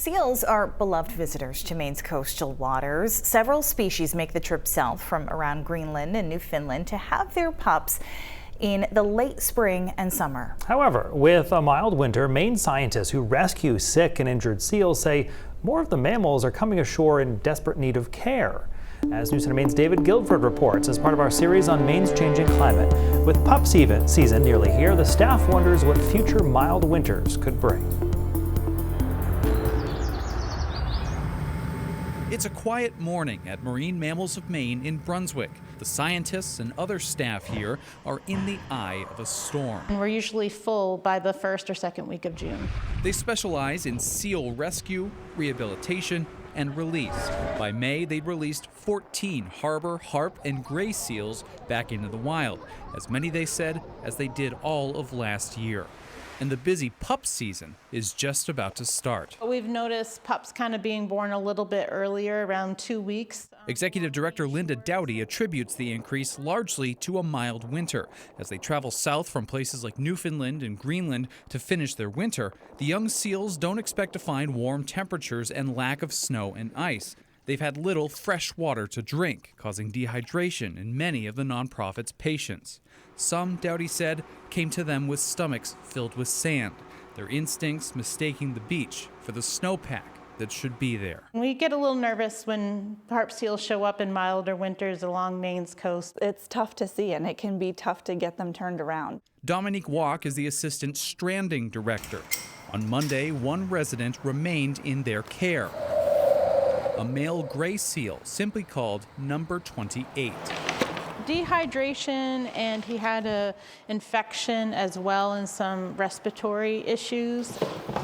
Seals are beloved visitors to Maine's coastal waters. Several species make the trip south from around Greenland and Newfoundland to have their pups in the late spring and summer. However, with a mild winter, Maine scientists who rescue sick and injured seals say more of the mammals are coming ashore in desperate need of care. As News Center Maine's David Guilford reports, as part of our series on Maine's changing climate. With pup season nearly here, the staff wonders what future mild winters could bring. It's a quiet morning at Marine Mammals of Maine in Brunswick. The scientists and other staff here are in the eye of a storm. And we're usually full by the first or second week of June. They specialize in seal rescue, rehabilitation, and release. By May, they'd released 14 harbor, harp, and gray seals back into the wild, as many, they said, as they did all of last year. And the busy pup season is just about to start. We've noticed pups kind of being born a little bit earlier, around 2 weeks. Executive Director Linda Dowdy attributes the increase largely to a mild winter. As they travel south from places like Newfoundland and Greenland to finish their winter, the young seals don't expect to find warm temperatures and lack of snow and ice. They've had little fresh water to drink, causing dehydration in many of the nonprofit's patients. Some, Dowdy said, came to them with stomachs filled with sand, their instincts mistaking the beach for the snowpack that should be there. We get a little nervous when harp seals show up in milder winters along Maine's coast. It's tough to see, and it can be tough to get them turned around. Dominique Walk is the assistant stranding director. On Monday, one resident remained in their care. A male gray seal, simply called number 28. Dehydration, and he had an infection as well and some respiratory issues.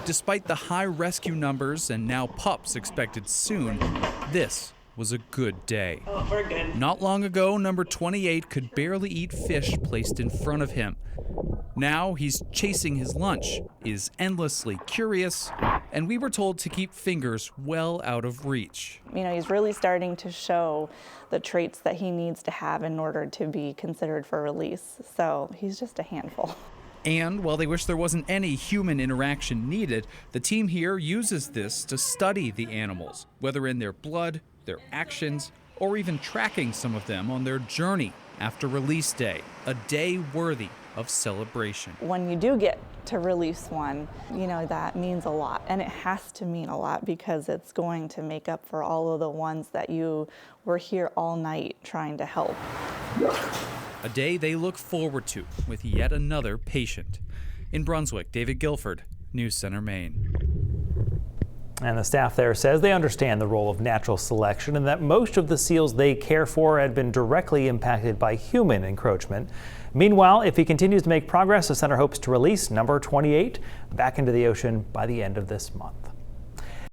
Despite the high rescue numbers and now pups expected soon, this was a good day. Oh, we're good. Not long ago, number 28 could barely eat fish placed in front of him. Now he's chasing his lunch, is endlessly curious, and we were told to keep fingers well out of reach. You know, he's really starting to show the traits that he needs to have in order to be considered for release. So he's just a handful. And while they wish there wasn't any human interaction needed, the team here uses this to study the animals, whether in their blood, their actions, or even tracking some of them on their journey after release day, a day worthy of celebration. When you do get to release one, you know, that means a lot. And it has to mean a lot because it's going to make up for all of the ones that you were here all night trying to help. A day they look forward to with yet another patient. In Brunswick, David Guilford, News Center, Maine. And the staff there says they understand the role of natural selection and that most of the seals they care for had been directly impacted by human encroachment. Meanwhile, if he continues to make progress, the center hopes to release number 28 back into the ocean by the end of this month.